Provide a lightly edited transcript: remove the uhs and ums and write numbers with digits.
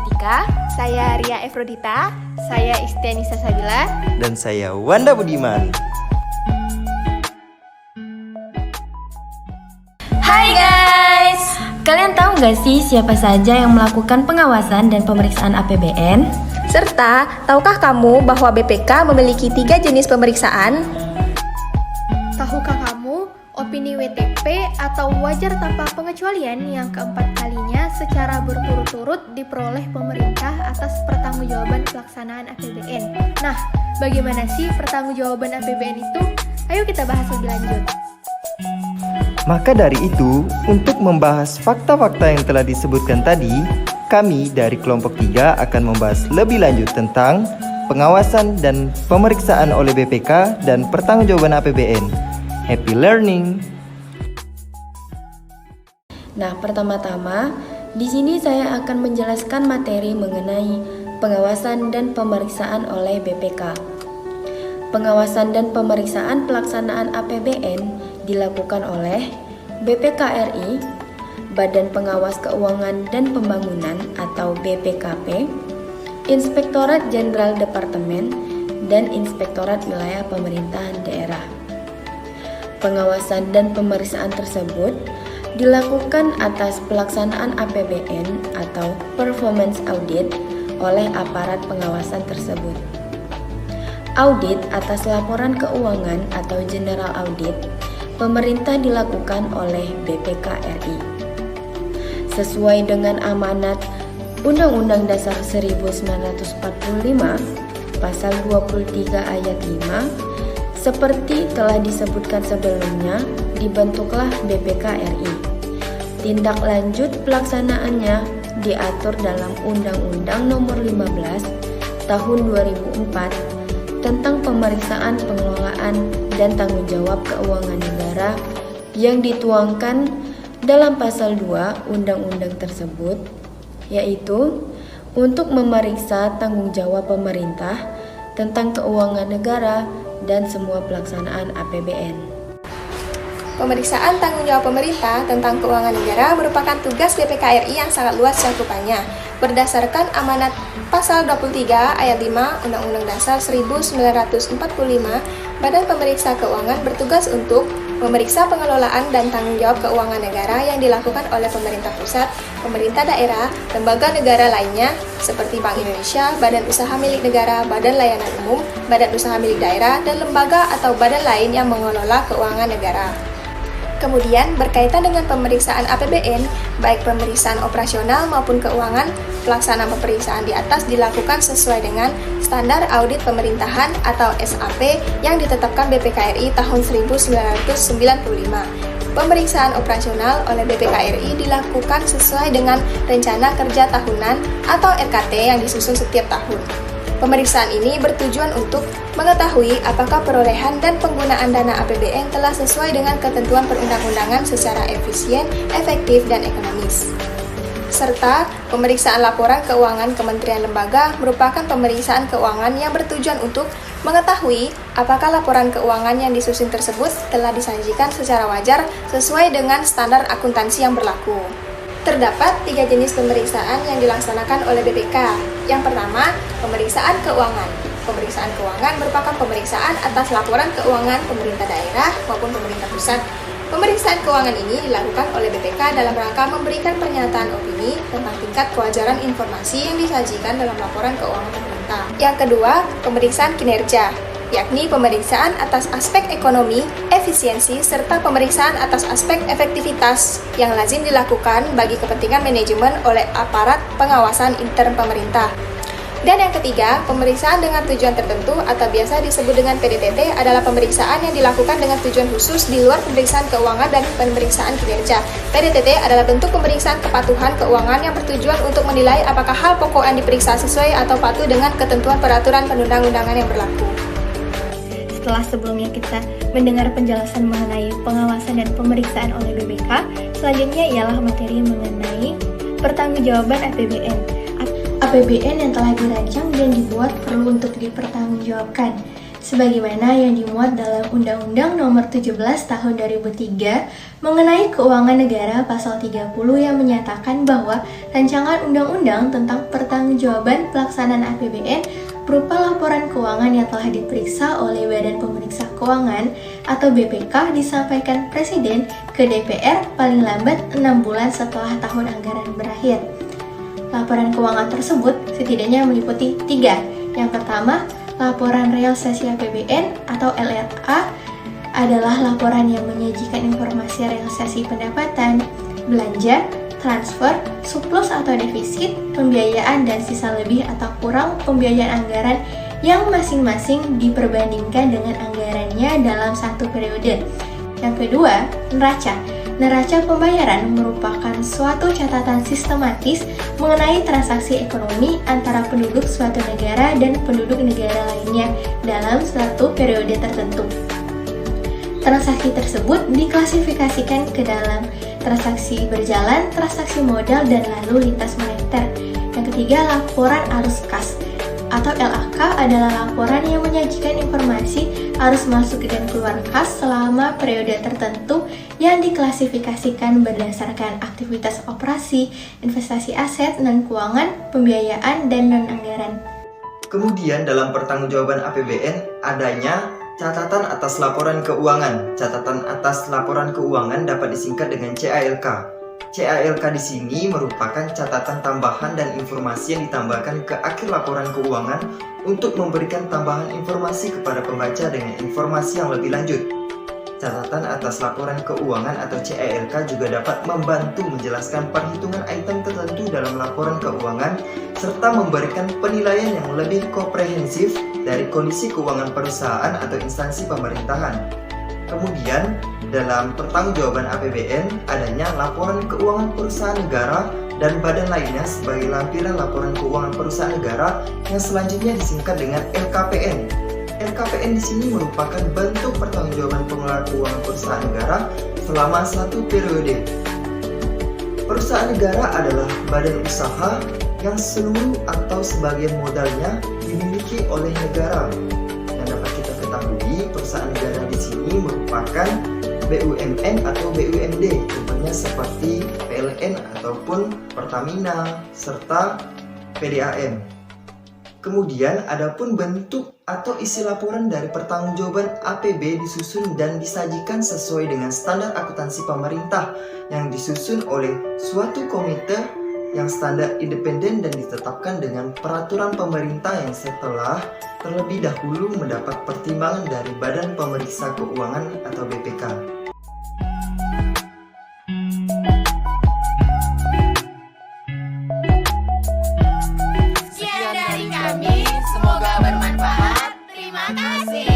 Pratika. Saya Ria Efrodita. Saya Istianisa Sabila. Dan saya Wanda Budiman. Hai guys! Kalian tahu nggak sih siapa saja yang melakukan pengawasan dan pemeriksaan APBN? Serta, tahukah kamu bahwa BPK memiliki 3 jenis pemeriksaan? Tahukah kamu opini WTP atau wajar tanpa pengecualian yang keempat kalinya secara berturut-turut diperoleh pemerintah atas pertanggungjawaban pelaksanaan APBN? Nah, bagaimana sih pertanggungjawaban APBN itu? Ayo kita bahas lebih lanjut. Maka dari itu, untuk membahas fakta-fakta yang telah disebutkan tadi, kami dari kelompok 3 akan membahas lebih lanjut tentang pengawasan dan pemeriksaan oleh BPK dan pertanggungjawaban APBN. Happy learning! Nah, pertama-tama, di sini saya akan menjelaskan materi mengenai pengawasan dan pemeriksaan oleh BPK. Pengawasan dan pemeriksaan pelaksanaan APBN dilakukan oleh BPK RI, Badan Pengawas Keuangan dan Pembangunan atau BPKP, Inspektorat Jenderal Departemen, dan Inspektorat Wilayah Pemerintahan Daerah. Pengawasan dan pemeriksaan tersebut dilakukan atas pelaksanaan APBN atau performance audit oleh aparat pengawasan tersebut. Audit atas laporan keuangan atau general audit pemerintah dilakukan oleh BPK RI. Sesuai dengan amanat Undang-Undang Dasar 1945 Pasal 23 Ayat 5, seperti telah disebutkan sebelumnya, dibentuklah BPK RI. Tindak lanjut pelaksanaannya diatur dalam Undang-Undang Nomor 15 Tahun 2004 tentang pemeriksaan pengelolaan dan tanggung jawab keuangan negara yang dituangkan dalam pasal 2 undang-undang tersebut, yaitu untuk memeriksa tanggung jawab pemerintah tentang keuangan negara dan semua pelaksanaan APBN. Pemeriksaan tanggung jawab pemerintah tentang keuangan negara merupakan tugas BPK RI yang sangat luas cakupannya. Berdasarkan amanat Pasal 23 Ayat 5 Undang-Undang Dasar 1945, Badan Pemeriksa Keuangan bertugas untuk memeriksa pengelolaan dan tanggung jawab keuangan negara yang dilakukan oleh pemerintah pusat, pemerintah daerah, lembaga negara lainnya seperti Bank Indonesia, Badan Usaha Milik Negara, Badan Layanan Umum, Badan Usaha Milik Daerah, dan lembaga atau badan lain yang mengelola keuangan negara. Kemudian, berkaitan dengan pemeriksaan APBN, baik pemeriksaan operasional maupun keuangan, pelaksanaan pemeriksaan di atas dilakukan sesuai dengan Standar Audit Pemerintahan atau SAP yang ditetapkan BPK RI tahun 1995. Pemeriksaan operasional oleh BPK RI dilakukan sesuai dengan Rencana Kerja Tahunan atau RKT yang disusun setiap tahun. Pemeriksaan ini bertujuan untuk mengetahui apakah perolehan dan penggunaan dana APBN telah sesuai dengan ketentuan perundang-undangan secara efisien, efektif, dan ekonomis. Serta pemeriksaan laporan keuangan kementerian lembaga merupakan pemeriksaan keuangan yang bertujuan untuk mengetahui apakah laporan keuangan yang disusun tersebut telah disajikan secara wajar sesuai dengan standar akuntansi yang berlaku. Terdapat 3 jenis pemeriksaan yang dilaksanakan oleh BPK. Yang pertama, pemeriksaan keuangan. Pemeriksaan keuangan merupakan pemeriksaan atas laporan keuangan pemerintah daerah maupun pemerintah pusat. Pemeriksaan keuangan ini dilakukan oleh BPK dalam rangka memberikan pernyataan opini tentang tingkat kewajaran informasi yang disajikan dalam laporan keuangan pemerintah. Yang kedua, pemeriksaan kinerja, yakni pemeriksaan atas aspek ekonomi, efisiensi, serta pemeriksaan atas aspek efektivitas yang lazim dilakukan bagi kepentingan manajemen oleh aparat pengawasan intern pemerintah. Dan yang ketiga, pemeriksaan dengan tujuan tertentu atau biasa disebut dengan PDTT adalah pemeriksaan yang dilakukan dengan tujuan khusus di luar pemeriksaan keuangan dan pemeriksaan kinerja. PDTT adalah bentuk pemeriksaan kepatuhan keuangan yang bertujuan untuk menilai apakah hal pokok yang diperiksa sesuai atau patuh dengan ketentuan peraturan perundang-undangan yang berlaku. Setelah sebelumnya kita mendengar penjelasan mengenai pengawasan dan pemeriksaan oleh BPK, selanjutnya ialah materi mengenai pertanggungjawaban APBN. APBN yang telah dirancang dan dibuat perlu untuk dipertanggungjawabkan. sebagaimana yang dimuat dalam Undang-Undang Nomor 17 Tahun 2003 mengenai keuangan negara pasal 30 yang menyatakan bahwa rancangan undang-undang tentang pertanggungjawaban pelaksanaan APBN berupa laporan keuangan yang telah diperiksa oleh Badan Pemeriksa Keuangan atau BPK disampaikan Presiden ke DPR paling lambat 6 bulan setelah tahun anggaran berakhir. Laporan keuangan tersebut setidaknya meliputi 3. Yang pertama, laporan realisasi APBN atau LRA adalah laporan yang menyajikan informasi realisasi pendapatan, belanja, transfer, surplus atau defisit, pembiayaan dan sisa lebih atau kurang pembiayaan anggaran yang masing-masing diperbandingkan dengan anggarannya dalam satu periode. Yang kedua, neraca. Neraca pembayaran merupakan suatu catatan sistematis mengenai transaksi ekonomi antara penduduk suatu negara dan penduduk negara lainnya dalam suatu periode tertentu. Transaksi tersebut diklasifikasikan ke dalam transaksi berjalan, transaksi modal, dan lalu lintas moneter. Yang ketiga, laporan arus kas atau LAK adalah laporan yang menyajikan informasi arus masuk dan keluar kas selama periode tertentu yang diklasifikasikan berdasarkan aktivitas operasi, investasi aset, non-keuangan, pembiayaan, dan non-anggaran. Kemudian dalam pertanggungjawaban APBN adanya catatan atas laporan keuangan. Catatan atas laporan keuangan dapat disingkat dengan CALK. CALK di sini merupakan catatan tambahan dan informasi yang ditambahkan ke akhir laporan keuangan untuk memberikan tambahan informasi kepada pembaca dengan informasi yang lebih lanjut. Catatan atas laporan keuangan atau CALK juga dapat membantu menjelaskan perhitungan item tertentu dalam laporan keuangan serta memberikan penilaian yang lebih komprehensif dari kondisi keuangan perusahaan atau instansi pemerintahan. Kemudian, dalam pertanggungjawaban APBN adanya laporan keuangan perusahaan negara dan badan lainnya sebagai lampiran laporan keuangan perusahaan negara yang selanjutnya disingkat dengan LKPN. LKPN di sini merupakan bentuk pertanggungjawaban pengelolaan keuangan perusahaan negara selama satu periode. Perusahaan negara adalah badan usaha yang seluruh atau sebagian modalnya dimiliki oleh negara. Yang dapat kita ketahui, perusahaan negara di sini merupakan BUMN atau BUMD, contohnya seperti PLN ataupun Pertamina serta PDAM. Kemudian adapun bentuk atau isi laporan dari pertanggungjawaban APB disusun dan disajikan sesuai dengan standar akuntansi pemerintah yang disusun oleh suatu komite yang standar independen dan ditetapkan dengan peraturan pemerintah yang setelah terlebih dahulu mendapat pertimbangan dari Badan Pemeriksa Keuangan atau BPK. Sekian dari kami, semoga bermanfaat. Terima kasih.